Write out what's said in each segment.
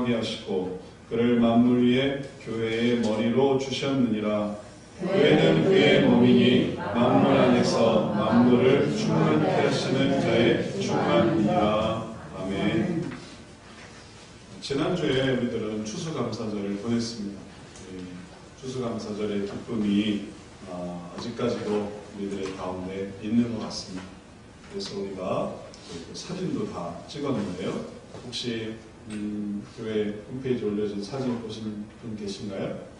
충만하게 하시고 그를 만물 위에 교회의 머리로 주셨느니라. 교회는 그의 몸이니 만물 안에서 만물을 충만케 하시는 자의 충만이니라. 아멘. 지난주에 우리들은 추수감사절을 보냈습니다. 추수감사절의 기쁨이 아직까지도 우리들의 가운데 있는 것 같습니다. 그래서 우리가 사진도 다 찍었는데요. 혹시 교회 홈페이지에 올려진 사진 보신 분 계신가요?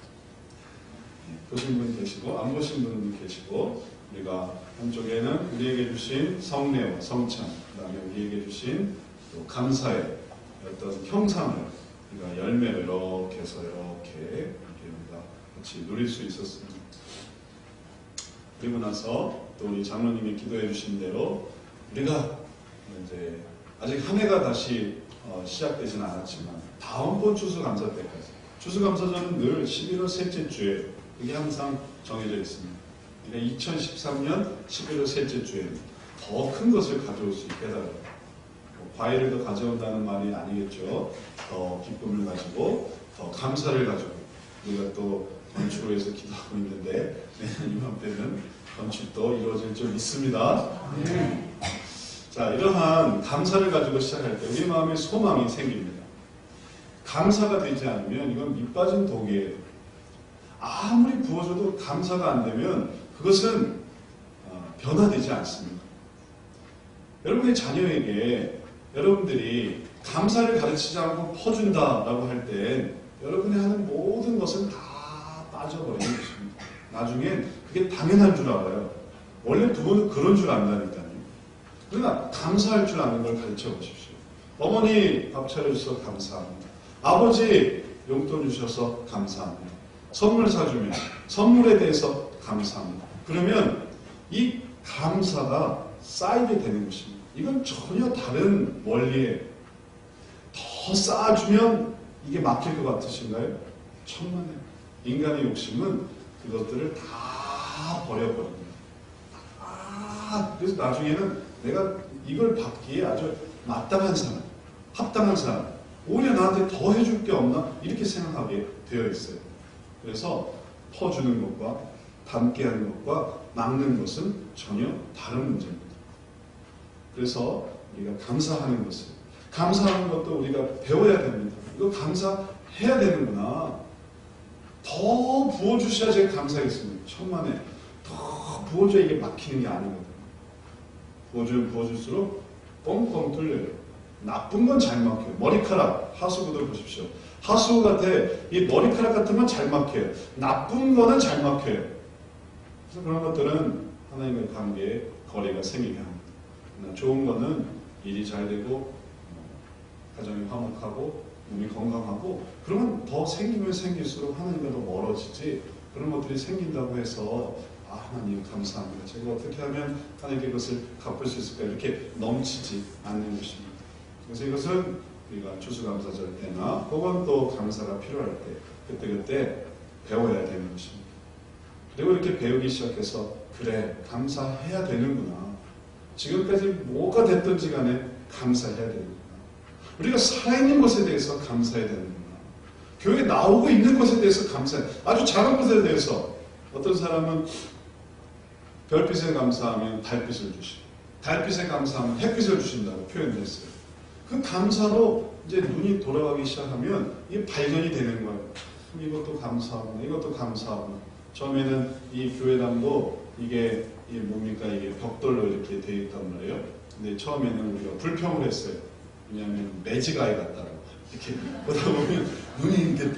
보신 분 계시고 안 보신 분 계시고, 우리가 한쪽에는 우리에게 주신 성례와 성찬, 그 다음에 우리에게 주신 또 감사의 어떤 형상을 우리가 열매를 이렇게 해서 이렇게 우리가 같이 누릴 수 있었습니다. 그리고 나서 또 우리 장로님이 기도해 주신 대로 우리가 이제 아직 한 해가 다시 시작되진 않았지만 다음번 추수감사 때까지, 추수감사절은 늘 11월 셋째 주에 이게 항상 정해져 있습니다. 그러니까 2013년 11월 셋째 주에 더 큰 것을 가져올 수 있게 해달라고. 과일을 더 가져온다는 말이 아니겠죠. 더 기쁨을 가지고 더 감사를 가지고, 우리가 또 건축을 위해서 기도하고 있는데 내년 이맘때는 건축도 이루어질 줄 믿습니다. 자, 이러한 감사를 가지고 시작할 때 우리 마음에 소망이 생깁니다. 감사가 되지 않으면 이건 밑 빠진 독이에요. 아무리 부어줘도 감사가 안 되면 그것은 변화되지 않습니다. 여러분의 자녀에게 여러분들이 감사를 가르치지 않고 퍼준다라고 할 때 여러분이 하는 모든 것은 다 빠져버리는 것입니다. 나중엔 그게 당연한 줄 알아요. 원래 부모는 그런 줄 안다니까요. 그러나 감사할 줄 아는 걸 가르쳐 보십시오. 어머니 밥 차려주셔서 감사합니다. 아버지 용돈 주셔서 감사합니다. 선물 사주면 선물에 대해서 감사합니다. 그러면 이 감사가 쌓이게 되는 것입니다. 이건 전혀 다른 원리에 더 쌓아주면 이게 막힐 것 같으신가요? 천만에. 인간의 욕심은 그것들을 다 버려버립니다. 그래서 나중에는 내가 이걸 받기에 아주 마땅한 사람, 합당한 사람, 오히려 나한테 더 해줄 게 없나? 이렇게 생각하게 되어 있어요. 그래서 퍼주는 것과 담게 하는 것과 막는 것은 전혀 다른 문제입니다. 그래서 우리가 감사하는 것을, 감사하는 것도 우리가 배워야 됩니다. 이거 감사해야 되는구나. 더 부어주셔야 제가 감사하겠습니다. 천만에 더 부어줘야 이게 막히는 게 아니거든요. 부어주면 부어줄수록 뻥뻥 뚫려요. 나쁜 건 잘 막혀요. 머리카락, 하수구들 보십시오. 하수구 같아. 이 머리카락 같은 건 잘 막혀요. 나쁜 거는 잘 막혀요. 그래서 그런 것들은 하나님의 관계에 거리가 생기게 합니다. 좋은 거는 일이 잘 되고 가정이 화목하고 몸이 건강하고, 그러면 더 생기면 생길수록 하나님과 더 멀어지지, 그런 것들이 생긴다고 해서 하나님 감사합니다, 제가 어떻게 하면 하나님께 그것을 갚을 수 있을까, 이렇게 넘치지 않는 것입니다. 그래서 이것은 우리가 추수감사절 때나 혹은 또 감사가 필요할 때 그때 배워야 되는 것입니다. 그리고 이렇게 배우기 시작해서 그래, 감사해야 되는구나. 지금까지 뭐가 됐든지 간에 감사해야 되는구나. 우리가 살아있는 것에 대해서 감사해야 되는구나. 교회에 나오고 있는 것에 대해서 감사해. 아주 작은 것에 대해서 어떤 사람은 별빛에 감사하면 달빛을 주시고, 달빛에 감사하면 햇빛을 주신다고 표현했어요. 그 감사로 이제 눈이 돌아가기 시작하면 이게 발견이 되는 거예요. 이것도 감사하구나, 이것도 감사하구나. 처음에는 이 교회당도 이게 뭡니까? 이게 벽돌로 이렇게 되어 있단 말이에요. 근데 처음에는 우리가 불평을 했어요. 왜냐하면 매직아이 같다고. 이렇게 보다 보면 눈이 이렇게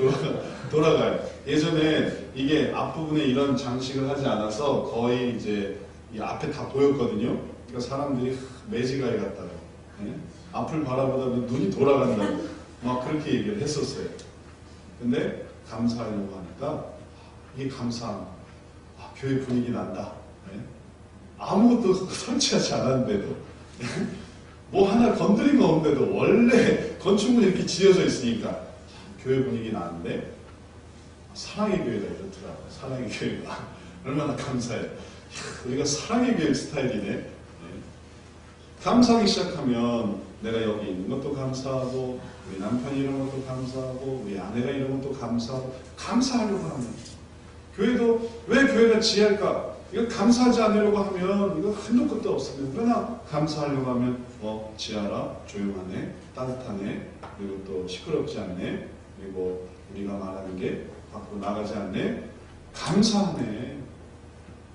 돌아가요. 예전에 이게 앞부분에 이런 장식을 하지 않아서 거의 이제 이 앞에 다 보였거든요. 그러니까 사람들이 매직아이 같다고. 네? 앞을 바라보다 눈이 돌아간다고 막 그렇게 얘기를 했었어요. 근데 감사하려고 하니까 이게 감사한, 교회 분위기 난다. 네? 아무것도 설치하지 않았는데도 뭐 하나 건드린 거 없는데도 원래 건축물이 이렇게 지어져 있으니까 교회 분위기 나는데, 사랑의 교회가 이렇더라고요. 사랑의 교회가 얼마나 감사해요. 우리가 사랑의 교회 스타일이네. 네. 감사하기 시작하면 내가 여기 있는 것도 감사하고 우리 남편이 이런 것도 감사하고 우리 아내가 이런 것도 감사하고 감사하려고 하면 교회도 왜 교회가 지혜할까? 이거 감사하지 않으려고 하면 이거 한도 끝도 없습니다. 그러나 감사하려고 하면 지혜하라, 조용하네, 따뜻하네, 그리고 또 시끄럽지 않네, 그리고 우리가 말하는 게 밖으로 나가지 않네, 감사하네.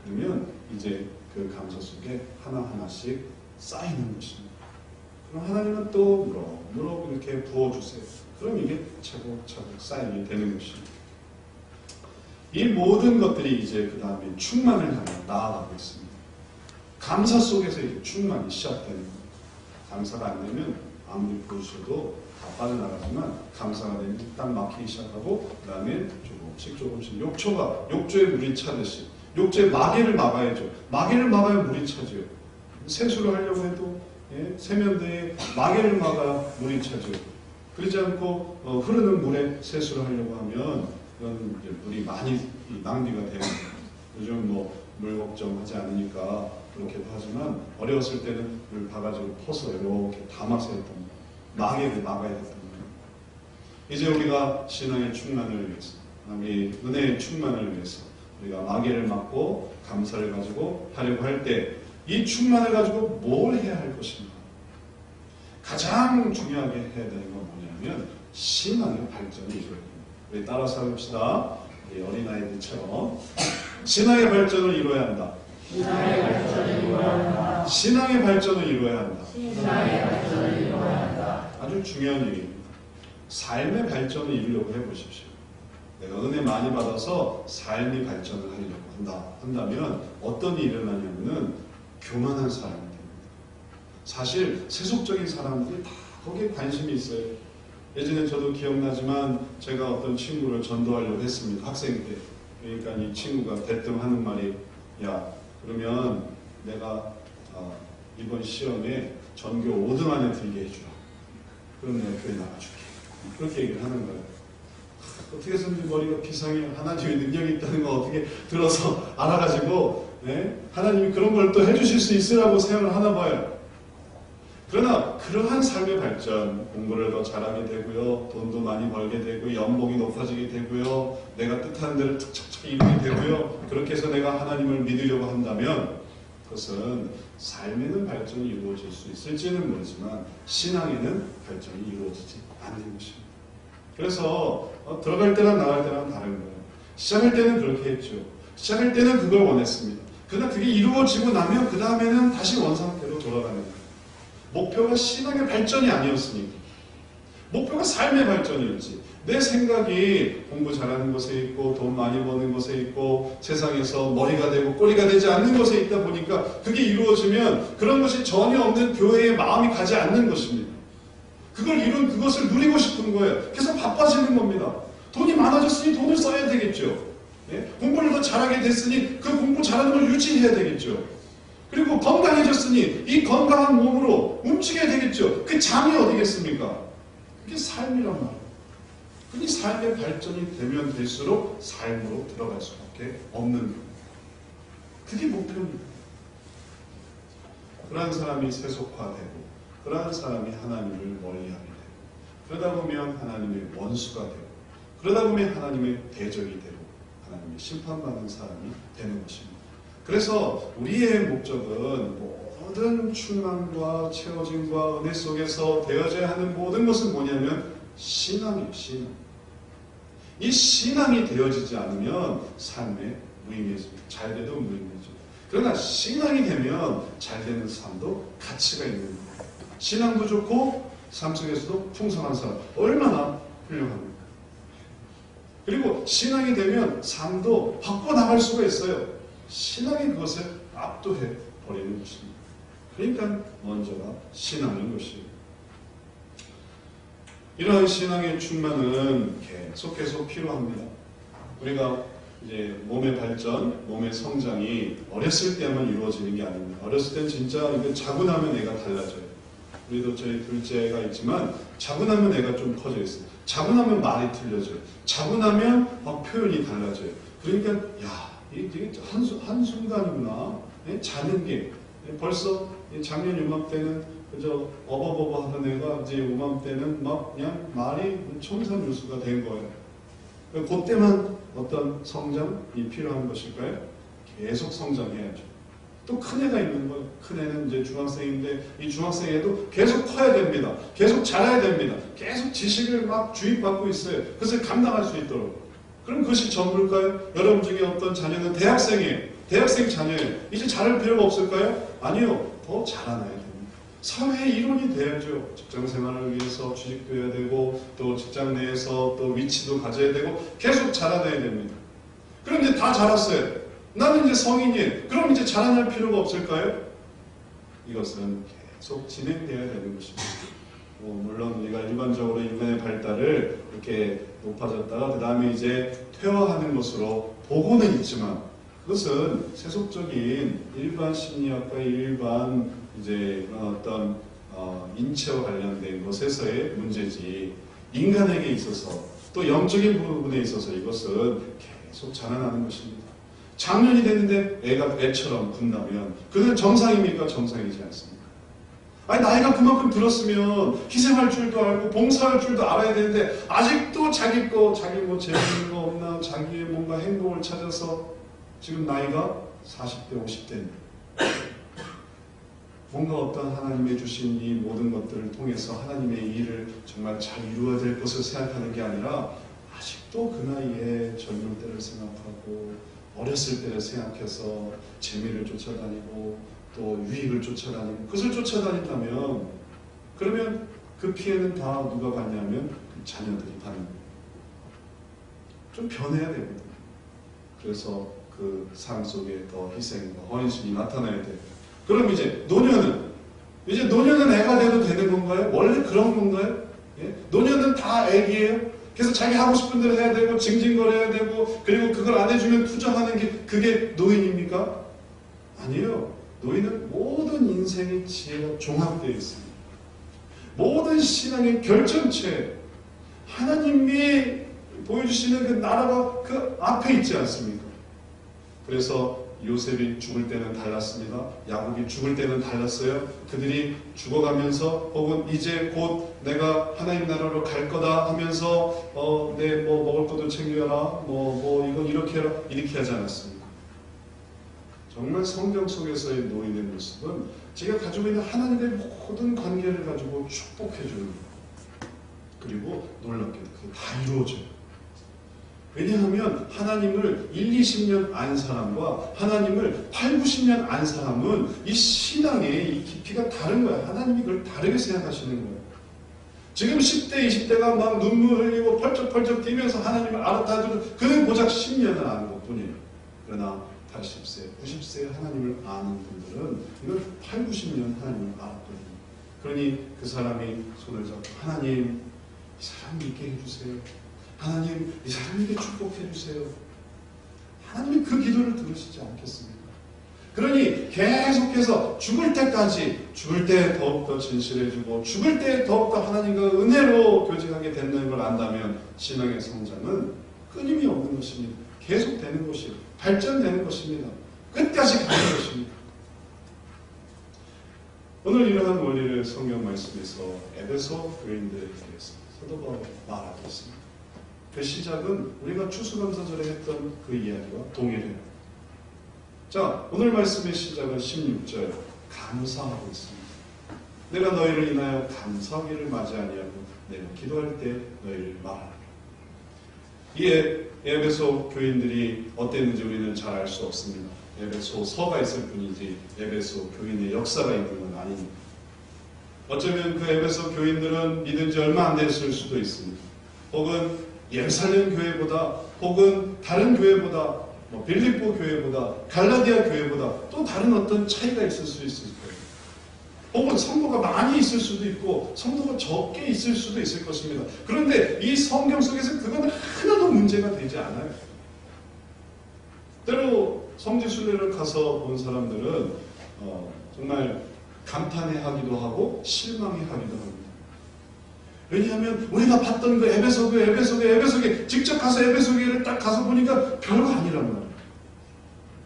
그러면 이제 그 감사 속에 하나하나씩 쌓이는 것입니다. 그럼 하나님은 또 무럭무럭 이렇게 부어주세요. 그럼 이게 차곡차곡 쌓이게 되는 것입니다. 이 모든 것들이 이제 그 다음에 충만을 향해 나아가고 있습니다. 감사 속에서 이제 충만이 시작되는 겁니다. 감사가 안 되면 아무리 부으셔도 다 빠져나가지만 감사가 되면 딱 막히기 시작하고 그 다음에 조금씩 욕조에 물이 차듯이 욕조에 마개를 막아야죠. 마개를 막아야 물이 차죠. 세수를 하려고 해도 세면대에 마개를 막아야 물이 차죠. 그러지 않고 흐르는 물에 세수를 하려고 하면 그건 물이 많이 낭비가 되는 거예요. 요즘 물 걱정하지 않으니까 그렇게도 하지만 어려웠을 때는 물 봐가지고 퍼서 이렇게 담아서 했던 거예요. 마개를 막아야 됐던 거예요. 이제 우리가 신앙의 충만을 위해서, 이 은혜의 충만을 위해서 우리가 마개를 막고 감사를 가지고 하려고 할 때 이 충만을 가지고 뭘 해야 할 것인가? 가장 중요하게 해야 되는 건 뭐냐면 신앙의 발전이 이루어야 됩니다. 우리 따라서 해봅시다. 우리 어린아이들처럼 신앙의 발전을 이루어야 한다. 신앙의 발전을 이루어야 한다. 신앙의 발전을 이루어야 한다. 신앙의 발전을 이루어야 한다. 아주 중요한 얘기입니다. 삶의 발전을 이루려고 해보십시오. 내가 은혜 많이 받아서 삶의 발전을 하려고 한다면 어떤 일이 일어나냐면은 교만한 사람이 됩니다. 사실 세속적인 사람들이 다 거기에 관심이 있어요. 예전에 저도 기억나지만 제가 어떤 친구를 전도하려고 했습니다. 학생 때. 그러니까 이 친구가 대뜸 하는 말이 야 그러면 내가 이번 시험에 전교 5등 안에 들게 해주라. 그럼 내가 교회 나가줄게. 그렇게 얘기를 하는 거예요. 어떻게 해서 머리가 비상해 하나님의 능력이 있다는 거 어떻게 들어서 알아가지고 하나님이 그런 걸 또 해주실 수 있으라고 생각을 하나 봐요. 그러나 그러한 삶의 발전, 공부를 더 잘하게 되고요, 돈도 많이 벌게 되고, 연봉이 높아지게 되고요, 내가 뜻하는 대로 척척척 이루게 되고요, 그렇게 해서 내가 하나님을 믿으려고 한다면 그것은 삶에는 발전이 이루어질 수 있을지는 모르지만 신앙에는 발전이 이루어지지 않는 것입니다. 그래서 들어갈 때랑 나갈 때랑 다른 거예요. 시작할 때는 그렇게 했죠. 시작할 때는 그걸 원했습니다. 그러나 그게 이루어지고 나면 그 다음에는 다시 원상태로 돌아가는 거예요. 목표가 신앙의 발전이 아니었으니까. 목표가 삶의 발전이었지. 내 생각이 공부 잘하는 것에 있고 돈 많이 버는 것에 있고 세상에서 머리가 되고 꼬리가 되지 않는 것에 있다 보니까 그게 이루어지면 그런 것이 전혀 없는 교회에 마음이 가지 않는 것입니다. 그걸 이룬 그것을 누리고 싶은 거예요. 계속 바빠지는 겁니다. 돈이 많아졌으니 돈을 써야 되겠죠. 공부를 더 잘하게 됐으니 그 공부 잘하는 걸 유지해야 되겠죠. 그리고 건강해졌으니 이 건강한 몸으로 움직여야 되겠죠. 그 잠이 어디겠습니까? 그게 삶이란 말이에요. 그게 삶의 발전이 되면 될수록 삶으로 들어갈 수밖에 없는 거예요. 그게 목표입니다. 그러한 사람이 세속화되고 그러한 사람이 하나님을 멀리하게 되고 그러다 보면 하나님의 원수가 되고 그러다 보면 하나님의 대적이 되고 하나님의 심판받는 사람이 되는 것입니다. 그래서 우리의 목적은 모든 충만과 채워짐과 은혜 속에서 되어져야 하는 모든 것은 뭐냐면 신앙이에요. 신앙. 이 신앙이 되어지지 않으면 삶에 무의미해집니다. 잘 돼도 무의미해집니다. 그러나 신앙이 되면 잘 되는 삶도 가치가 있는 거예요. 신앙도 좋고 삶 속에서도 풍성한 사람 얼마나 훌륭합니까? 그리고 신앙이 되면 삶도 바꿔나갈 수가 있어요. 신앙이 그것을 압도해 버리는 것입니다. 그러니까 먼저가 신앙인 것이에요. 이러한 신앙의 충만은 계속 필요합니다. 우리가 이제 몸의 발전, 몸의 성장이 어렸을 때만 이루어지는 게 아닙니다. 어렸을 땐 진짜 이거 자고 나면 애가 달라져요. 우리도 저희 둘째가 있지만 자고 나면 애가 좀 커져 있어요. 자고 나면 말이 틀려져요. 자고 나면 표현이 달라져요. 그러니까 이게 한순간이구나. 자는 게 벌써 작년 이맘때는 그저 어버버버 하던 애가 이제 요맘때는 막 그냥 말이 청산유수가 된 거예요. 그때만 어떤 성장이 필요한 것일까요? 계속 성장해야죠. 또 큰 애가 있는 거예요. 큰 애는 이제 중학생인데 이 중학생애도 계속 커야 됩니다. 계속 자라야 됩니다. 계속 지식을 막 주입받고 있어요. 그것을 감당할 수 있도록. 그럼 그것이 전부일까요? 여러분 중에 어떤 자녀는 대학생이에요. 대학생 자녀예요. 이제 잘할 필요가 없을까요? 아니요. 더 자라나야 됩니다. 사회의 일원이 돼야죠. 직장 생활을 위해서 취직도 해야 되고 또 직장 내에서 또 위치도 가져야 되고 계속 자라나야 됩니다. 그럼 이제 다 자랐어요. 나는 이제 성인이에요. 그럼 이제 자라날 필요가 없을까요? 이것은 계속 진행돼야 되는 것입니다. 물론 우리가 일반적으로 인간의 발달을 이렇게 높아졌다가 그 다음에 이제 퇴화하는 것으로 보고는 있지만 그것은 세속적인 일반 심리학과 일반 이제 그런 어떤 인체와 관련된 것에서의 문제지 인간에게 있어서 또 영적인 부분에 있어서 이것은 계속 자라나는 것입니다. 작년이 됐는데 애가 애처럼 군다면 그는 정상입니까? 정상이지 않습니까? 아니 나이가 그만큼 들었으면 희생할 줄도 알고 봉사할 줄도 알아야 되는데 아직도 자기 뭐 재밌는 거 없나 자기의 뭔가 행복을 찾아서 지금 나이가 40대 50대입니다. 뭔가 어떤 하나님의 주신 이 모든 것들을 통해서 하나님의 일을 정말 잘 이루어야 될 것을 생각하는 게 아니라 아직도 그 나이에 젊을 때를 생각하고 어렸을 때를 생각해서 재미를 쫓아다니고 또 유익을 쫓아다니고 그것을 쫓아다닌다면 그러면 그 피해는 다 누가 받냐면 그 자녀들이 받는 거예요. 좀 변해야 되거든요. 그래서 그 삶 속에 더 희생과 헌신이 나타나야 돼요. 그럼 이제 노년은 애가 돼도 되는 건가요? 원래 그런 건가요? 예? 노년은 다 애기예요? 그래서 자기 하고 싶은 대로 해야 되고 징징거려야 되고 그리고 그걸 안 해주면 투정하는 게 그게 노인입니까? 아니에요. 노인은 모든 인생의 지혜가 종합되어 있습니다. 모든 신앙의 결정체 하나님이 보여주시는 그 나라가 그 앞에 있지 않습니까? 그래서 요셉이 죽을 때는 달랐습니다. 야곱이 죽을 때는 달랐어요. 그들이 죽어가면서 혹은 이제 곧 내가 하나님 나라로 갈 거다 하면서 내 뭐 먹을 것도 챙겨라 뭐 이거 이렇게 해라 이렇게 하지 않았습니다. 정말 성경 속에서의 노인의 모습은 제가 가지고 있는 하나님의 모든 관계를 가지고 축복해 주는 거예요. 그리고 놀랍게도 그게 다 이루어져요. 왜냐하면 하나님을 1, 20년 안 사람과 하나님을 8, 90년 안 사람은 이 신앙의 이 깊이가 다른 거야. 하나님이 그걸 다르게 생각하시는 거예요. 지금 10대, 20대가 막 눈물 흘리고 펄쩍펄쩍 뛰면서 하나님을 알았다도 그 고작 10년을 아는 것뿐이에요. 그러나 80세, 90세 하나님을 아는 분들은 이걸 8, 90년 하나님을 알았거든요. 그러니 그 사람이 손을 잡고 하나님 이 사람 믿게 해주세요. 하나님 이 사람에게 축복해 주세요. 하나님이 그 기도를 들으시지 않겠습니까? 그러니 계속해서 죽을 때까지 죽을 때 더욱더 진실해지고 죽을 때 더욱더 하나님과 은혜로 교제하게 된다는 걸 안다면 신앙의 성장은 끊임이 없는 것입니다. 계속되는 것이고 발전되는 것입니다. 끝까지 가는 것입니다. 오늘 이러한 원리를 성경 말씀에서 에베소 교인들에게 대해서 사도 바울이 말하고 있습니다. 그 시작은 우리가 추수감사절에 했던 그 이야기와 동일해요. 자, 오늘 말씀의 시작은 16절 감사하고 있습니다. 내가 너희를 인하여 감사하기를 마지 아니하고 내가 기도할 때 너희를 말하라. 이 에베소 교인들이 어땠는지 우리는 잘 알 수 없습니다. 에베소서가 있을 뿐이지 에베소 교인의 역사가 있는 건 아닙니다. 어쩌면 그 에베소 교인들은 믿은 지 얼마 안 됐을 수도 있습니다. 혹은 예루살렘 교회보다 혹은 다른 교회보다 빌립보 교회보다 갈라디아 교회보다 또 다른 어떤 차이가 있을 수 있을 거예요. 혹은 성도가 많이 있을 수도 있고 성도가 적게 있을 수도 있을 것입니다. 그런데 이 성경 속에서 그건 하나도 문제가 되지 않아요. 때로 성지순례를 가서 본 사람들은 정말 감탄해하기도 하고 실망해하기도 합니다. 왜냐하면 우리가 봤던 그 에베소 교회 직접 가서 에베소 교회를 딱 가서 보니까 별거 아니란 말이에요.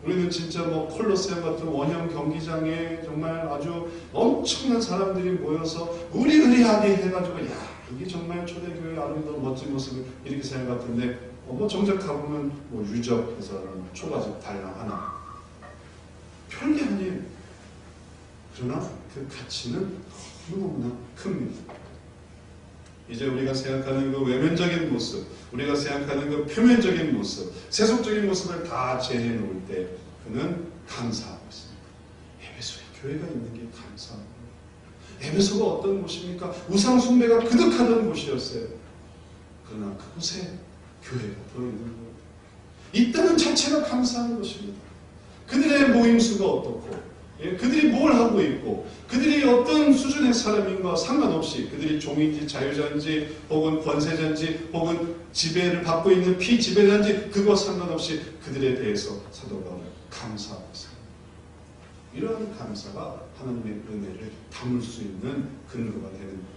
우리는 진짜 뭐 콜로세움 같은 원형 경기장에 정말 아주 엄청난 사람들이 모여서 의리의리하게 해가지고 야 이게 정말 초대교회의 아름다운 멋진 모습을 이렇게 생각하던데 뭐 정작 가보면 뭐 유적해서는 초가집 달랑 하나 별게 아니에요. 그러나 그 가치는 너무나 큽니다. 이제 우리가 생각하는 그 외면적인 모습, 우리가 생각하는 그 표면적인 모습, 세속적인 모습을 다 제해 놓을 때 그는 감사하고 있습니다. 에베소에 교회가 있는 게 감사합니다. 에베소가 어떤 곳입니까? 우상 숭배가 그득하던 곳이었어요. 그러나 그곳에 교회가 들어있는 거예요. 있다는 자체가 감사한 것입니다. 그들의 모임수가 어떻고 그들이 뭘 하고 있고 그들이 어떤 수준의 사람인가 상관없이 그들이 종인지 자유자인지 혹은 권세자인지 혹은 지배를 받고 있는 피지배자인지 그거 상관없이 그들에 대해서 사도 바울은 감사하고 있습니다. 이러한 감사가 하나님의 은혜를 담을 수 있는 근거가 되는 거예요.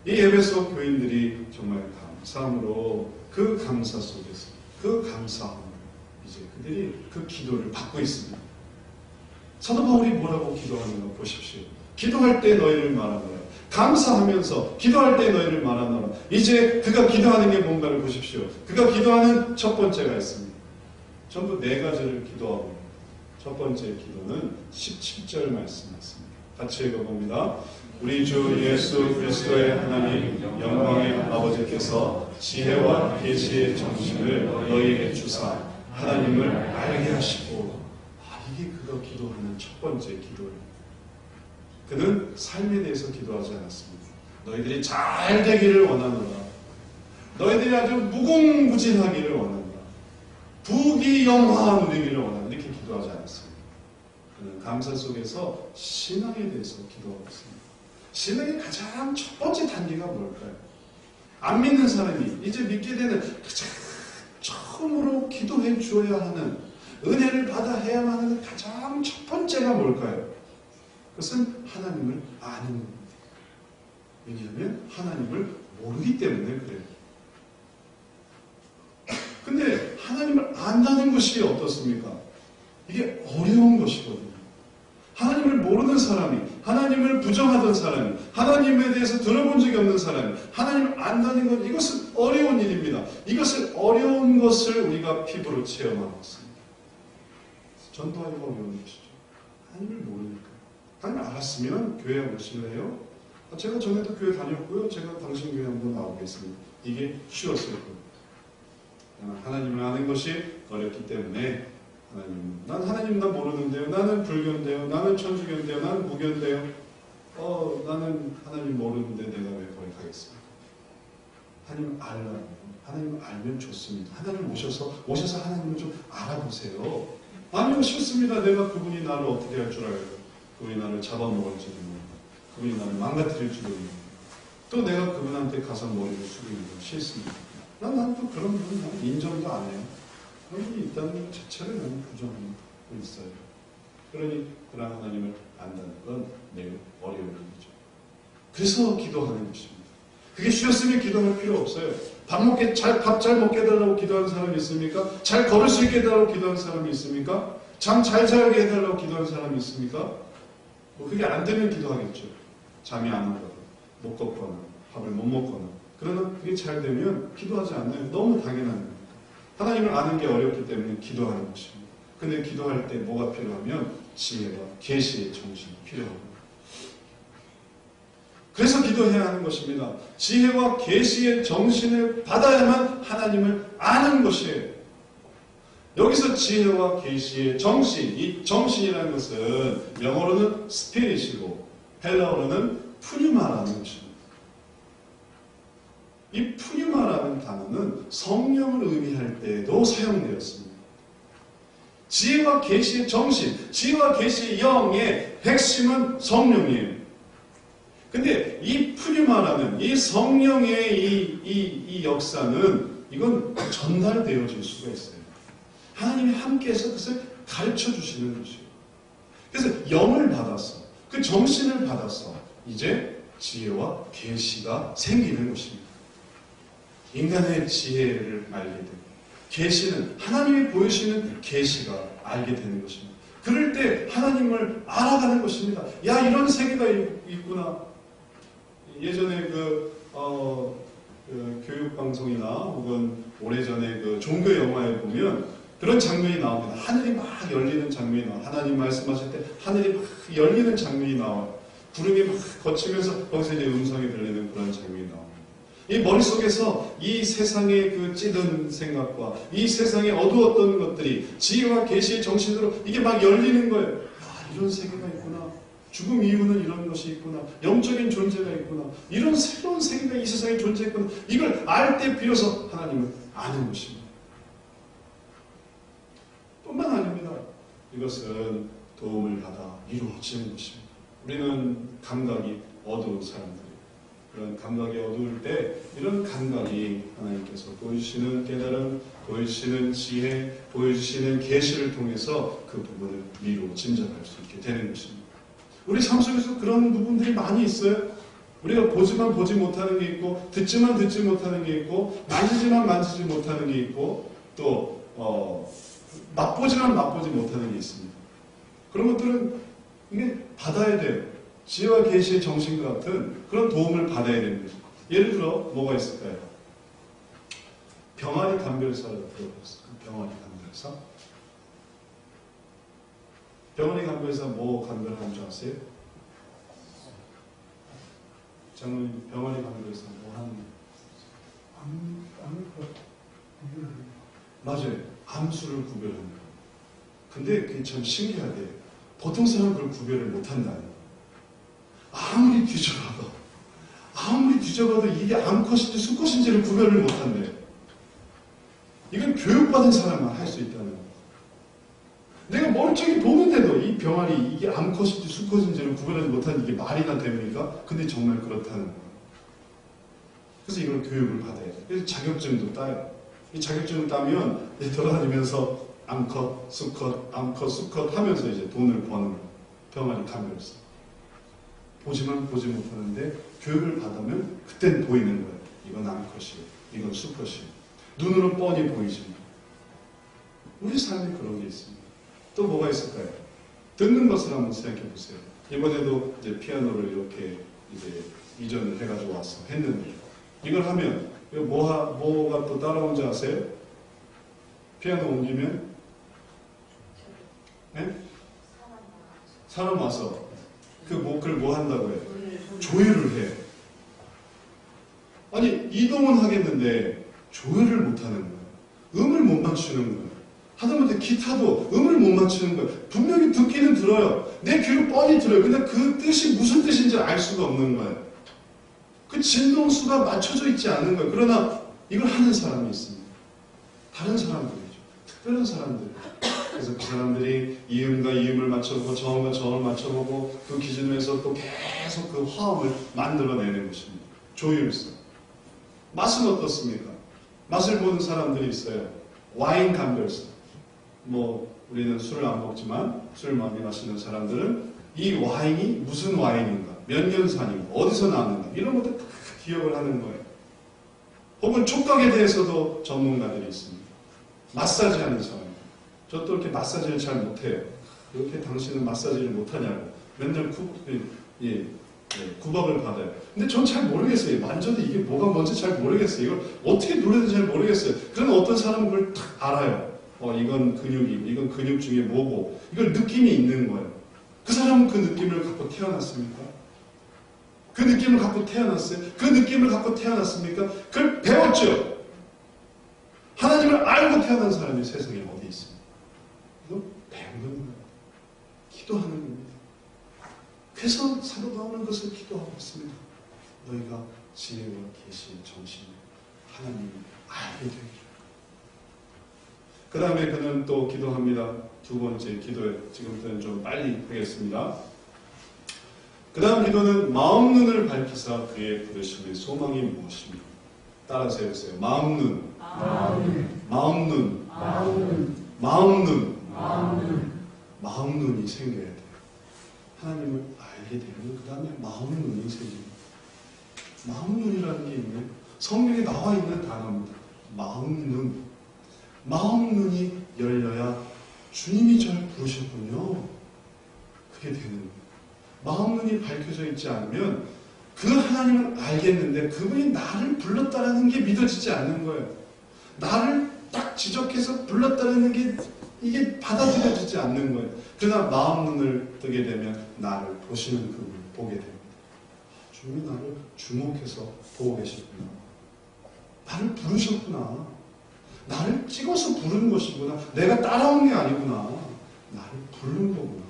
이 에베소 교인들이 정말 감사함으로 그 감사 속에서 그 감사함으로 이제 그들이 그 기도를 받고 있습니다. 사도 바울이 뭐라고 기도하는가 보십시오. 기도할 때 너희를 말하노라. 감사하면서 기도할 때 너희를 말하노라. 이제 그가 기도하는 게 뭔가를 보십시오. 그가 기도하는 첫 번째가 있습니다. 전부 네 가지를 기도하고 첫 번째 기도는 17절 말씀이었습니다. 같이 읽어봅니다. 우리 주 예수 그리스도의 하나님 영광의 아버지께서 지혜와 계시의 정신을 너희에게 주사 하나님을 알게 하시고 이게 그가 기도하는 첫 번째 기도예요. 그는 삶에 대해서 기도하지 않았습니다. 너희들이 잘 되기를 원하노라. 너희들이 아주 무궁무진하기를 원한다. 부귀영화 누리기를 원한다. 이렇게 기도하지 않았습니다. 그는 감사 속에서 신앙에 대해서 기도하고 있습니다. 신앙의 가장 첫 번째 단계가 뭘까요? 안 믿는 사람이 이제 믿게 되는 가장 처음으로 기도해 주어야 하는 은혜를 받아 해야만 하는 가장 첫 번째가 뭘까요? 그것은 하나님을 아는 겁니다. 왜냐하면 하나님을 모르기 때문에 그래요. 근데 하나님을 안다는 것이 어떻습니까? 이게 어려운 것이거든요. 하나님을 모르는 사람이, 하나님을 부정하던 사람이, 하나님에 대해서 들어본 적이 없는 사람이 하나님을 안다는 것, 이것은 어려운 일입니다. 이것을 어려운 것을 우리가 피부로 체험하고 있습니다. 전도하기가 어려운 것이죠. 하나님을 모르니까. 하나님 알았으면 교회 오실래요? 제가 전에도 교회 다녔고요. 제가 당신 교회 한번 나오겠습니다. 이게 쉬웠을 거예요. 하나님을 아는 것이 어렵기 때문에 난 하나님 나 모르는데요. 나는 불교인데요. 나는 천주교인데요. 나는 무교인데요. 나는 하나님 모르는데 내가 왜 거기 가겠습니까? 하나님을 알라고. 하나님을 알면 좋습니다. 하나님을 오셔서 하나님을 좀 알아보세요. 아니요, 싫습니다. 내가 그분이 나를 어떻게 할 줄 알고, 그분이 나를 잡아먹을지도 모르고, 그분이 나를 망가뜨릴지도 모르고, 또 내가 그분한테 가서 머리를 숙이는 건 싫습니다. 난 또 그런 분은 인정도 안 해요. 그런 분이 있다는 것 자체를 나는 부정하고 있어요. 그러니 그런 하나님을 안다는 건 매우 어려운 일이죠. 그래서 기도하는 것입니다. 그게 쉬웠으면 기도할 필요 없어요. 밥 잘 먹게 해달라고 기도하는 사람이 있습니까? 잘 걸을 수 있게 해달라고 기도하는 사람이 있습니까? 잠 잘 자게 해달라고 기도하는 사람이 있습니까? 그게 안 되면 기도하겠죠. 잠이 안 오거나, 못 걷거나, 밥을 못 먹거나. 그러나 그게 잘 되면 기도하지 않나요? 너무 당연한 겁니다. 하나님을 아는 게 어렵기 때문에 기도하는 것입니다. 근데 기도할 때 뭐가 필요하면 지혜와 계시의 정신이 필요합니다. 그래서 기도해야 하는 것입니다. 지혜와 계시의 정신을 받아야만 하나님을 아는 것이에요. 여기서 지혜와 계시의 정신, 이 정신이라는 것은 영어로는 스피릿이고 헬라어로는 푸뉴마라는 것입니다. 이 푸뉴마라는 단어는 성령을 의미할 때에도 사용되었습니다. 지혜와 계시의 정신, 지혜와 계시의 영의 핵심은 성령이에요. 근데 이 푸뉴마라는 이 성령의 이 역사는 이건 전달되어질 수가 있어요. 하나님이 함께해서 그것을 가르쳐 주시는 것이에요. 그래서 영을 받아서 그 정신을 받아서 이제 지혜와 계시가 생기는 것입니다. 인간의 지혜를 알게 되고 계시는 하나님이 보여주시는 계시가 알게 되는 것입니다. 그럴 때 하나님을 알아가는 것입니다. 야, 이런 세계가 있구나. 예전에 교육방송이나 혹은 오래전에 그 종교 영화에 보면 그런 장면이 나옵니다. 하늘이 막 열리는 장면이 나와요. 하나님 말씀하실 때 하늘이 막 열리는 장면이 나와요. 구름이 막 거치면서 거기서 이제 음성이 들리는 그런 장면이 나옵니다. 이 머릿속에서 이 세상의 그 찌든 생각과 이 세상의 어두웠던 것들이 지혜와 계시의 정신으로 이게 막 열리는 거예요. 야, 이런 세계가 있구나. 죽음 이후는 이런 것이 있구나. 영적인 존재가 있구나. 이런 새로운 세계가 이 세상에 존재했구나. 이걸 알 때 비로소 하나님을 아는 것입니다. 뿐만 아닙니다. 이것은 도움을 받아 이루어지는 것입니다. 우리는 감각이 어두운 사람들. 그런 감각이 어두울 때 이런 감각이 하나님께서 보여주시는 깨달음, 보여주시는 지혜, 보여주시는 계시를 통해서 그 부분을 미루어 짐작할 수 있게 되는 것입니다. 우리 삶 속에서 그런 부분들이 많이 있어요. 우리가 보지만 보지 못하는 게 있고 듣지만 듣지 못하는 게 있고 만지지만 만지지 못하는 게 있고 또 맛보지만 맛보지 못하는 게 있습니다. 그런 것들은 이게 받아야 돼요. 지혜와 계시의 정신과 같은 그런 도움을 받아야 됩니다. 예를 들어 뭐가 있을까요? 병아리 감별사를 들어보셨어요? 병아리 감별사? 병아리 감별사 뭐 감별하는 줄 아세요? 장로님, 병아리 감별사 뭐 하는 거예요? 맞아요. 암수를 구별하는 거예요. 근데 그게 참 신기하게 보통 사람은 그걸 구별을 못한다는 거예요. 아무리 뒤져봐도 이게 암컷인지 수컷인지를 구별을 못한대요. 이건 교육받은 사람만 할 수 있다는 거예요. 내가 멀쩡히 보는데도 이 병아리 이게 암컷인지 수컷인지를 구별하지 못하는 이게 말이나 됩니까? 근데 정말 그렇다는 거예요. 그래서 이걸 교육을 받아야 돼요. 그래서 자격증도 따요. 이 자격증을 따면 이제 돌아다니면서 암컷, 수컷, 암컷, 수컷 하면서 이제 돈을 버는 거예요. 병아리 감별사. 보지만 보지 못하는데 교육을 받으면 그땐 보이는 거예요. 이건 암컷이에요. 이건 수컷이에요. 눈으로 뻔히 보이지만 우리 삶에 그런 게 있습니다. 또 뭐가 있을까요? 듣는 것을 한번 생각해 보세요. 이번에도 이제 피아노를 이렇게 이제 이전을 해가지고 와서 했는데 이걸 하면 뭐가 또 따라온 줄 아세요? 피아노 옮기면 네? 사람 와서 그걸 뭐 한다고 해요? 조율을 해요. 아니 이동은 하겠는데 조율을 못하는 거예요. 음을 못 맞추는 거예요. 하다못해 기타도 음을 못 맞추는 거예요. 분명히 듣기는 들어요. 내 귀로 뻔히 들어요. 근데 그 뜻이 무슨 뜻인지 알 수가 없는 거예요. 그 진동수가 맞춰져 있지 않은 거예요. 그러나 이걸 하는 사람이 있습니다. 다른 사람들이죠. 특별한 사람들. 그래서 그 사람들이 이음과 이음을 맞춰보고 저음과 저음을 맞춰보고 그 기준에서 또 계속 그 화음을 만들어내는 것입니다. 조율성. 맛은 어떻습니까? 맛을 보는 사람들이 있어요. 와인 감별사. 우리는 술을 안 먹지만 술을 많이 마시는 사람들은 이 와인이 무슨 와인인가, 몇 년산인가, 어디서 나왔는가 이런 것들 다 기억을 하는 거예요. 혹은 촉각에 대해서도 전문가들이 있습니다. 마사지 하는 사람. 저도 이렇게 마사지를 잘 못해요. 이렇게 당신은 마사지를 못하냐고. 맨날 구박을 받아요. 근데 전 잘 모르겠어요. 만져도 이게 뭐가 뭔지 잘 모르겠어요. 이걸 어떻게 누르는지 잘 모르겠어요. 그러나 어떤 사람은 그걸 딱 알아요. 이건 이건 근육 중에 뭐고. 이걸 느낌이 있는 거예요. 그 사람은 그 느낌을 갖고 태어났습니까? 그 느낌을 갖고 태어났어요? 그 느낌을 갖고 태어났습니까? 그걸 배웠죠. 하나님을 알고 태어난 사람이 세상에 어디 있습니까? 이거 배우는 거예요. 기도하는 겁니다. 그래서 사도 바울은 것을 기도하고 있습니다. 너희가 지혜와 계시의 정신을 하나님을 알게 되기를. 그 다음에 그는 또 기도합니다. 두 번째 기도에 지금부터는 좀 빨리 하겠습니다. 그 다음 기도는 마음 눈을 밝히사 그의 부르심의 소망이 무엇입니까? 따라서 해보세요. 마음 눈. 마음 눈. 마음 눈. 마음 눈이 생겨야 돼요. 하나님을 알게 되면 그 다음에 마음 눈이 생깁니다. 마음 눈이라는 게 있네요. 성경에 나와 있는 단어입니다. 마음 눈. 마음 눈이 열려야 주님이 절 부르셨군요. 그게 되는 거예요. 마음 눈이 밝혀져 있지 않으면 그 하나님을 알겠는데 그분이 나를 불렀다라는 게 믿어지지 않는 거예요. 나를 딱 지적해서 불렀다라는 게 이게 받아들여지지 않는 거예요. 그러나 마음 눈을 뜨게 되면 나를 보시는 그분을 보게 됩니다. 주님이 나를 주목해서 보고 계셨구나. 나를 부르셨구나. 나를 찍어서 부른 것이구나. 내가 따라온 게 아니구나. 나를 부른 거구나.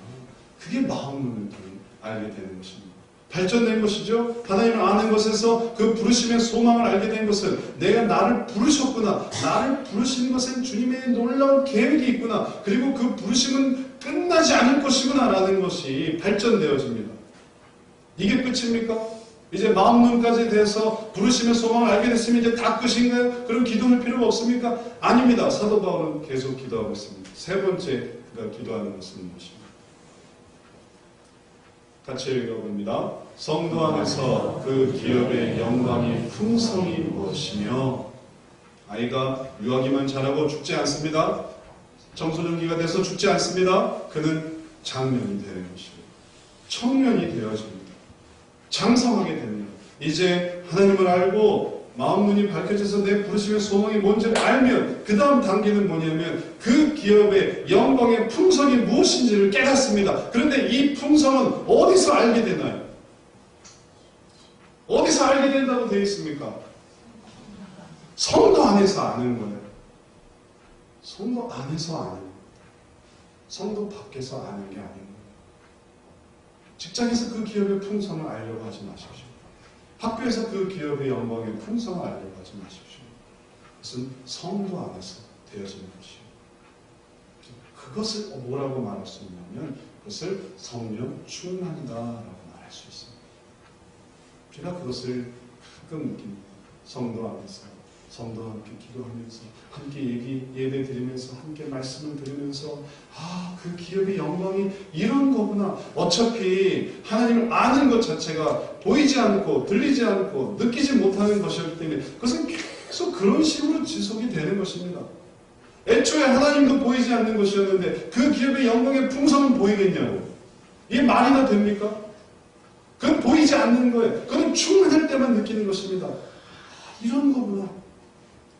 그게 마음 눈을 뜨면 알게 되는 것입니다. 발전된 것이죠. 하나님을 아는 것에서 그 부르심의 소망을 알게 된 것은 내가 나를 부르셨구나. 나를 부르신 것은 주님의 놀라운 계획이 있구나. 그리고 그 부르심은 끝나지 않을 것이구나 라는 것이 발전되어집니다. 이게 끝입니까? 이제 마음 눈까지 돼서 부르심의 소망을 알게 됐으면 이제 다 끝인가요? 그럼 기도할 필요가 없습니까? 아닙니다. 사도 바울은 계속 기도하고 있습니다. 세 번째 그가 기도하는 것은 무엇입니까? 같이 읽어봅니다. 성도 안에서 그 기업의 영광이 풍성이 무엇이며 아이가 유아기만 자라고 죽지 않습니다. 청소년기가 돼서 죽지 않습니다. 그는 장년이 되는 것입니다. 청년이 되어집니다. 장성하게 됩니다. 이제 하나님을 알고 마음 눈이 밝혀져서 내 부르심의 소망이 뭔지를 알면 그 다음 단계는 뭐냐면 그 기업의 영광의 풍성이 무엇인지를 깨닫습니다. 그런데 이 풍성은 어디서 알게 되나요? 어디서 알게 된다고 되어 있습니까? 성도 안에서 아는 거예요. 성도 안에서 아는 거예요. 성도 밖에서 아는 게 아닌 거예요. 직장에서 그 기업의 풍성을 알려고 하지 마십시오. 학교에서 그 기업의 영광의 풍성을 알려고 하지 마십시오. 그것은 성도 안에서 되어지는 것이에요. 그것을 뭐라고 말할 수 있냐면 그것을 성령 충만이다라고 말할 수 있습니다. 제가 그것을 가끔 느낍니다. 성도 안에서 성도와 함께 기도하면서 함께 예배 드리면서 함께 말씀을 들으면서 그 기업의 영광이 이런 거구나. 어차피 하나님을 아는 것 자체가 보이지 않고 들리지 않고 느끼지 못하는 것이기 때문에 그것은 계속 그런 식으로 지속이 되는 것입니다. 애초에 하나님도 보이지 않는 것이었는데 그 기업의 영광의 풍성은 보이겠냐고. 이게 말이나 됩니까? 그건 보이지 않는 거예요. 그건 충만할 때만 느끼는 것입니다. 이런 거구나.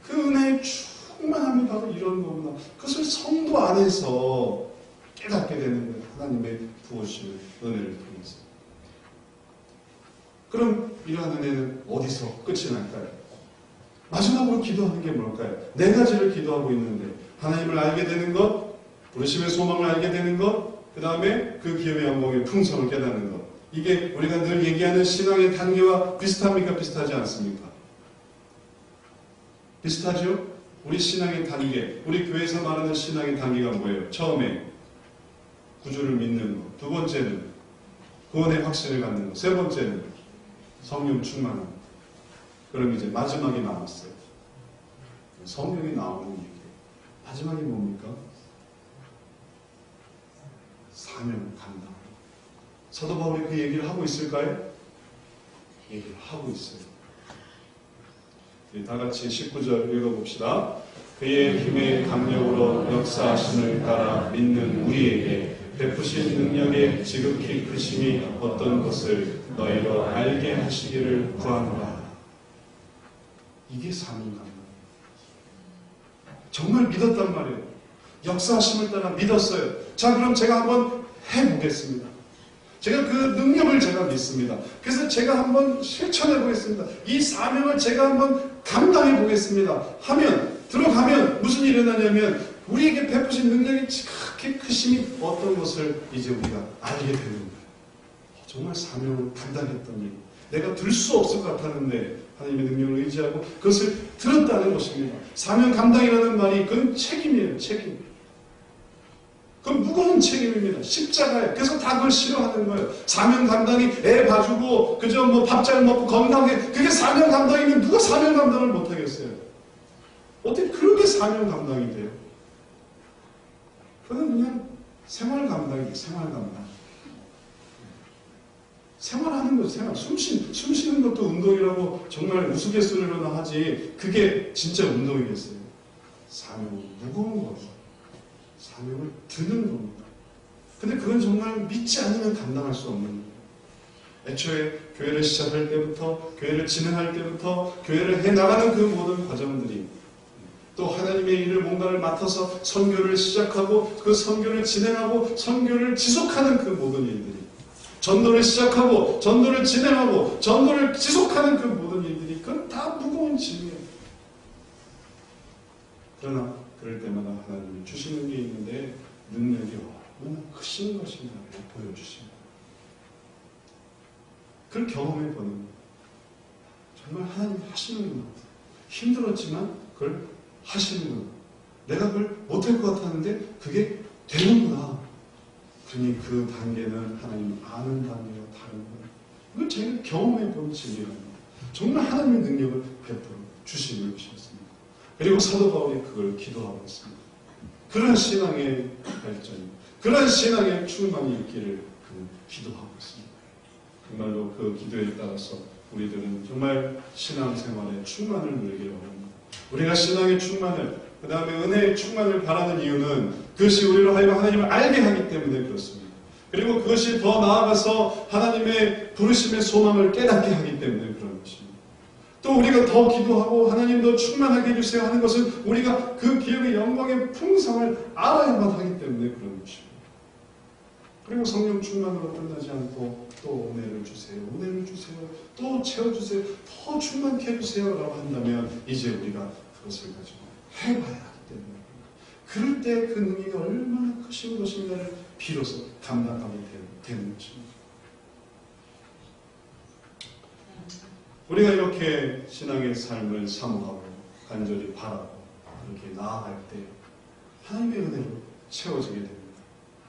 그 은혜의 충만함이 바로 이런 거구나. 그것을 성도 안에서 깨닫게 되는 거예요. 하나님의 부으시는 은혜를 통해서. 그럼 이러한 은혜는 어디서 끝이 날까요? 마지막으로 기도하는 게 뭘까요? 네 가지를 기도하고 있는데 하나님을 알게 되는 것, 부르심의 소망을 알게 되는 것, 그 다음에 그 기업의 영광의 풍성을 깨닫는 것. 이게 우리가 늘 얘기하는 신앙의 단계와 비슷합니까? 비슷하지 않습니까? 비슷하죠? 우리 신앙의 단계, 우리 교회에서 말하는 신앙의 단계가 뭐예요? 처음에 구주를 믿는 것, 두 번째는 구원의 확신을 갖는 것, 세 번째는 성령 충만함. 그럼 이제 마지막이 남았어요. 성령이 나오는 얘기예요. 마지막이 뭡니까? 사명 감당. 사도 바울이 그 얘기를 하고 있을까요? 얘기를 하고 있어요. 다 같이 19절 읽어봅시다. 그의 힘의 강력으로 역사하심을 따라 믿는 우리에게 베푸신 능력의 지극히 크심이 어떤 것을 너희로 알게 하시기를 구하노라. 이게 사명감입니다. 정말 믿었단 말이에요. 역사하심을 따라 믿었어요. 자, 그럼 제가 한번 해보겠습니다. 제가 그 능력을 제가 믿습니다. 그래서 제가 한번 실천해 보겠습니다. 이 사명을 제가 한번 감당해 보겠습니다. 하면, 들어가면 무슨 일이 일어나냐면 우리에게 베푸신 능력이 지극히 크심이 어떤 것을 이제 우리가 알게 되는 거예요. 정말 사명을 감당했더니 내가 들 수 없을 것 같았는데 하나님의 능력을 의지하고 그것을 들었다는 것입니다. 사명 감당이라는 말이 그건 책임이에요. 책임. 그건 무거운 책임입니다. 십자가에. 그래서 다 그걸 싫어하는 거예요. 사명 감당이 애 봐주고 그저 뭐 밥 잘 먹고 건강해. 그게 사명 감당이면 누가 사명 감당을 못하겠어요? 어떻게 그렇게 사명 감당이 돼요? 그건 그냥 생활 감당이에요. 생활 감당. 생활하는 거죠. 생활. 숨 쉬는 것도 운동이라고 정말 우스갯소리로나 하지 그게 진짜 운동이겠어요. 사명은 무거운 거죠. 사명을 드는 겁니다. 근데 그건 정말 믿지 않으면 감당할 수 없는 거예요. 애초에 교회를 시작할 때부터, 교회를 진행할 때부터, 교회를 해나가는 그 모든 과정들이, 또 하나님의 일을 뭔가를 맡아서 선교를 시작하고 그 선교를 진행하고 선교를 지속하는 그 모든 일들이, 전도를 시작하고 전도를 진행하고 전도를 지속하는 그 모든 일들이, 그건 다 무거운 짐이에요. 그러나 그럴 때마다 하나님이 주시는 게 있는데 능력이 얼마나 크신 것인가를 보여주십니다. 그걸 경험해 보는 거예요. 정말 하나님 하시는구나. 힘들었지만 그걸 하시는구나. 내가 그걸 못할 것 같았는데 그게 되는구나. 그러니 그 단계는 하나님 아는 단계가 다른구나. 이건 제가 경험해 본 진리랍니다. 정말 하나님의 능력을 베풀어 주시는 것이었습니다. 그리고 사도 바울이 그걸 기도하고 있습니다. 그런 신앙의 발전, 그런 신앙의 충만이 있기를 기도하고 있습니다. 정말로 그 기도에 따라서 우리들은 정말 신앙생활의 충만을 누리기를 원합니다. 우리가 신앙의 충만을, 그 다음에 은혜의 충만을 바라는 이유는 그것이 우리로 하여금 하나님을 알게 하기 때문에 그렇습니다. 그리고 그것이 더 나아가서 하나님의 부르심의 소망을 깨닫게 하기 때문에 그런 것입니다. 또 우리가 더 기도하고 하나님 더 충만하게 해주세요 하는 것은 우리가 그 기업의 영광의 풍성을 알아야만 하기 때문에 그런 것입니다. 그리고 성령 충만으로 끝나지 않고 또 은혜를 주세요, 은혜를 주세요, 또 채워주세요, 더 충만케 해주세요 라고 한다면 이제 우리가 그것을 가지고 해봐야 하기 때문에, 그럴 때 그 능력이 얼마나 크신 것인가를 비로소 감당하게 되는 것입니다. 우리가 이렇게 신앙의 삶을 사모하고 간절히 바라고 이렇게 나아갈 때 하나님의 은혜로 채워지게 됩니다.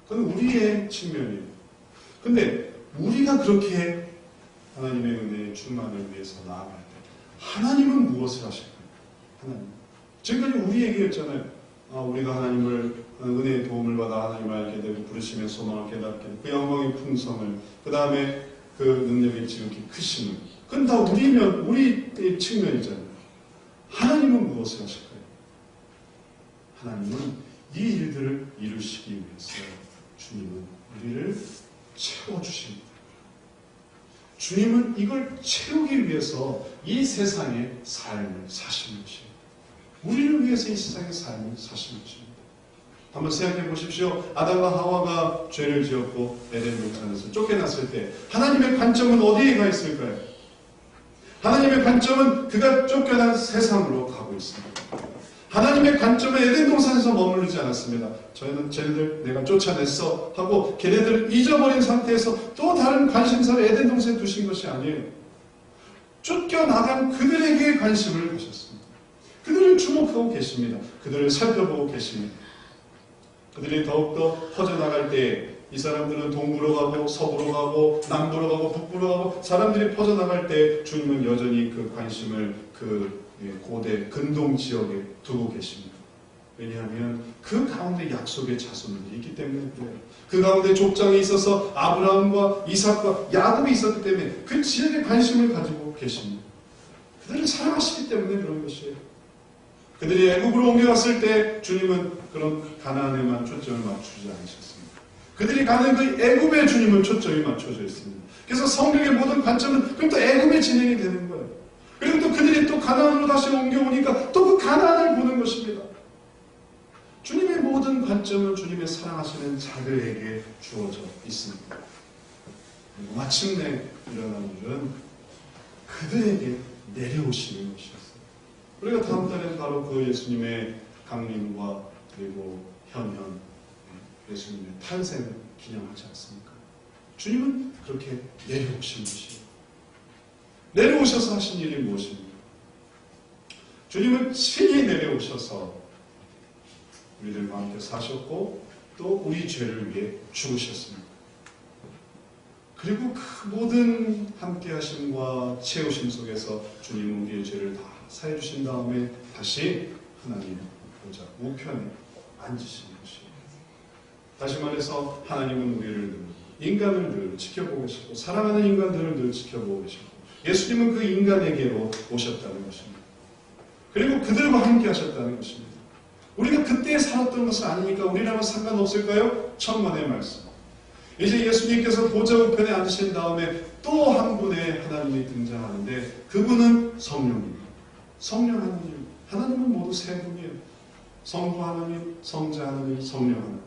그건 우리의 측면이에요. 근데 우리가 그렇게 하나님의 은혜의 충만을 위해서 나아갈 때 하나님은 무엇을 하실까요? 하나님. 지금까지 우리 얘기였잖아요. 우리가 하나님을 은혜의 도움을 받아 하나님을 알게 되고 부르심의 소망을 깨닫게 되고 그 영광의 풍성을, 그 다음에 그 능력의 지극히 크심을, 그건 다 우리의 측면이잖아요. 하나님은 무엇을 하실까요? 하나님은 이 일들을 이루시기 위해서 주님은 우리를 채워주십니다. 주님은 이걸 채우기 위해서 이 세상의 삶을 사시는 것입니다. 우리를 위해서 이 세상의 삶을 사시는 것입니다. 한번 생각해 보십시오. 아담과 하와가 죄를 지었고 에덴 동산에서 쫓겨났을 때 하나님의 관점은 어디에 가 있을까요? 하나님의 관점은 그가 쫓겨난 세상으로 가고 있습니다. 하나님의 관점은 에덴 동산에서 머무르지 않았습니다. 쟤네들 내가 쫓아냈어 하고 걔네들 잊어버린 상태에서 또 다른 관심사를 에덴 동산에 두신 것이 아니에요. 쫓겨나간 그들에게 관심을 가셨습니다. 그들을 주목하고 계십니다. 그들을 살펴보고 계십니다. 그들이 더욱더 퍼져나갈 때 이 사람들은 동부로 가고 서부로 가고 남부로 가고 북부로 가고 사람들이 퍼져나갈 때 주님은 여전히 그 관심을 그 고대 근동 지역에 두고 계십니다. 왜냐하면 그 가운데 약속의 자손들이 있기 때문에 그래요. 그 가운데 족장이 있어서 아브라함과 이삭과 야곱이 있었기 때문에 그 지역에 관심을 가지고 계십니다. 그들을 사랑하시기 때문에 그런 것이에요. 그들이 애굽으로 옮겨갔을 때 주님은 그런 가나안에만 초점을 맞추지 않으셨습니다. 그들이 가는 그 애굽에 주님은 초점이 맞춰져 있습니다. 그래서 성경의 모든 관점은 그럼 또 애굽에 진행이 되는 거예요. 그리고 또 그들이 또 가나안으로 다시 옮겨오니까 또 그 가나안을 보는 것입니다. 주님의 모든 관점은 주님의 사랑하시는 자들에게 주어져 있습니다. 그리고 마침내 일어나는 일은 그들에게 내려오시는 것이었어요. 우리가 다음 달에는 바로 그 예수님의 강림과 그리고 현현 예수님의 탄생을 기념하지 않습니까? 주님은 그렇게 내려오신 것이에요. 내려오셔서 하신 일이 무엇입니까? 주님은 친히 내려오셔서 우리들과 함께 사셨고 또 우리 죄를 위해 죽으셨습니다. 그리고 그 모든 함께 하심과 채우심 속에서 주님은 우리의 죄를 다 사해 주신 다음에 다시 하나님 보좌 우편에 앉으신 것이에요. 다시 말해서 하나님은 우리를 늘, 인간을 늘 지켜보고 계시고 사랑하는 인간들을 늘 지켜보고 계시고 예수님은 그 인간에게로 오셨다는 것입니다. 그리고 그들과 함께 하셨다는 것입니다. 우리가 그때 살았던 것은 아니니까 우리랑은 상관없을까요? 천만의 말씀. 이제 예수님께서 보좌 우편에 앉으신 다음에 또 한 분의 하나님이 등장하는데 그분은 성령입니다. 성령 하나님. 하나님은 모두 세 분이에요. 성부 하나님, 성자 하나님, 성령 하나님.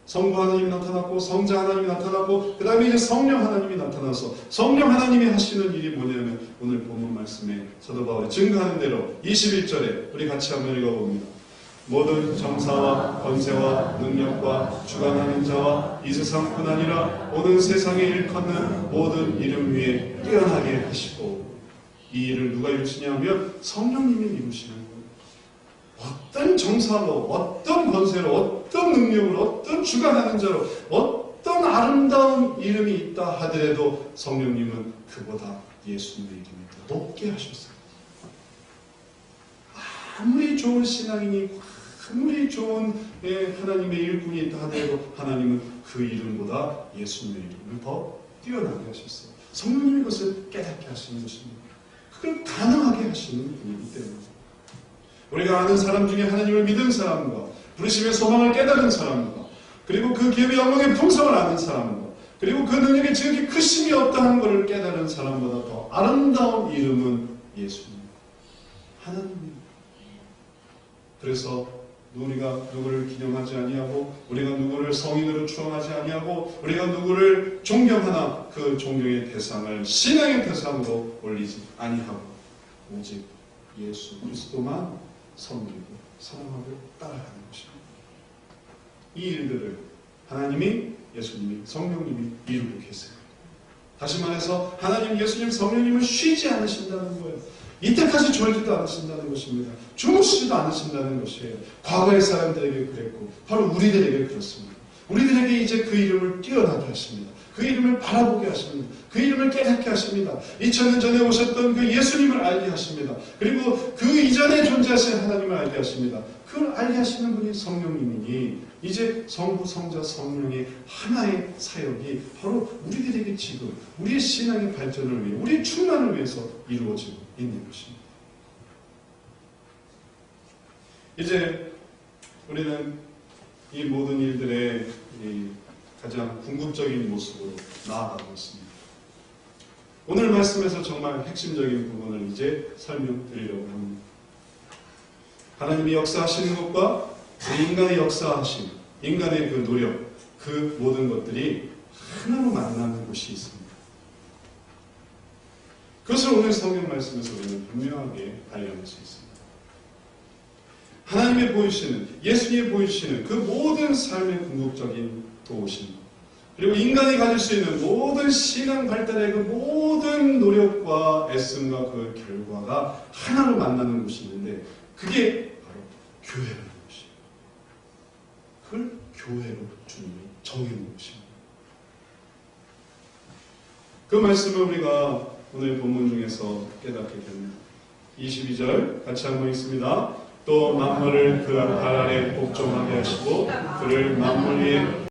성부 하나님이 나타났고 성자 하나님이 나타났고 그 다음에 이제 성령 하나님이 나타나서 성령 하나님이 하시는 일이 뭐냐면 오늘 본문 말씀에 사도 바울이 증거하는 대로 21절에 우리 같이 한번 읽어봅니다. 모든 정사와 권세와 능력과 주관하는 자와 이 세상뿐 아니라 모든 세상에 일컫는 모든 이름 위에 뛰어나게 하시고 이 일을 누가 이루시냐면 성령님이 이루시는 거예요. 어떤 정사로 어떤 권세로 어떤 능력으로 어떤 주관하는 자로 어떤 아름다운 이름이 있다 하더라도 성령님은 그보다 예수님의 이름이 더 높게 하셨어요. 아무리 좋은 신앙인이 아무리 좋은 하나님의 일꾼이 있다 하더라도 하나님은 그 이름보다 예수님의 이름을 더 뛰어나게 하셨어요. 성령님이 그것을 깨닫게 하시는 것입니다. 그걸 가능하게 하시는 분이기 때문에 우리가 아는 사람 중에 하나님을 믿은 사람과 부르심의 소망을 깨달은 사람과 그리고 그 기업의 영광의 풍성을 아는 사람과 그리고 그 능력에 지극히 크심이 없다는 것을 깨달은 사람보다 더 아름다운 이름은 예수님 하나님입니다. 그래서 우리가 누구를 기념하지 아니하고 우리가 누구를 성인으로 추앙하지 아니하고 우리가 누구를 존경하나 그 존경의 대상을 신앙의 대상으로 올리지 아니하고 오직 예수 그리스도만 섬기고 사랑하고 따라가는 것입니다. 이 일들을 하나님이 예수님이 성령님이 이루고 계세요. 다시 말해서 하나님 예수님 성령님은 쉬지 않으신다는 거예요. 이때까지 졸지도 않으신다는 것입니다. 주무시지도 않으신다는 것이에요. 과거의 사람들에게 그랬고 바로 우리들에게 그렇습니다. 우리들에게 이제 그 이름을 뛰어나게 하십니다. 그 이름을 바라보게 하십니다. 그 이름을 깨닫게 하십니다. 2000년 전에 오셨던 그 예수님을 알게 하십니다. 그리고 그 이전에 존재하신 하나님을 알게 하십니다. 그걸 알게 하시는 분이 성령님이니 이제 성부, 성자, 성령의 하나의 사역이 바로 우리들에게 지금 우리의 신앙의 발전을 위해 우리의 충만을 위해서 이루어지고 있는 것입니다. 이제 우리는 이 모든 일들의 가장 궁극적인 모습으로 나아가고 있습니다. 오늘 말씀에서 정말 핵심적인 부분을 이제 설명드리려고 합니다. 하나님이 역사하시는 것과 인간의 역사하심, 인간의 그 노력, 그 모든 것들이 하나로 만나는 곳이 있습니다. 그것을 오늘 성경 말씀에서 우리는 분명하게 발견할 수 있습니다. 하나님이 보이시는, 예수님이 보이시는 그 모든 삶의 궁극적인 도우심, 그리고 인간이 가질 수 있는 모든 신앙 발달의 그 모든 노력과 애씀과 그 결과가 하나로 만나는 곳이 있는데 그게 바로 교회라는 것이에요. 그걸 교회로 주님이 정해놓은 것입니다. 그 말씀을 우리가 오늘 본문 중에서 깨닫게 됩니다. 22절 같이 한번 읽습니다. 또 만물을 그 발 아래 복종하게 하시고 그를 만물 위에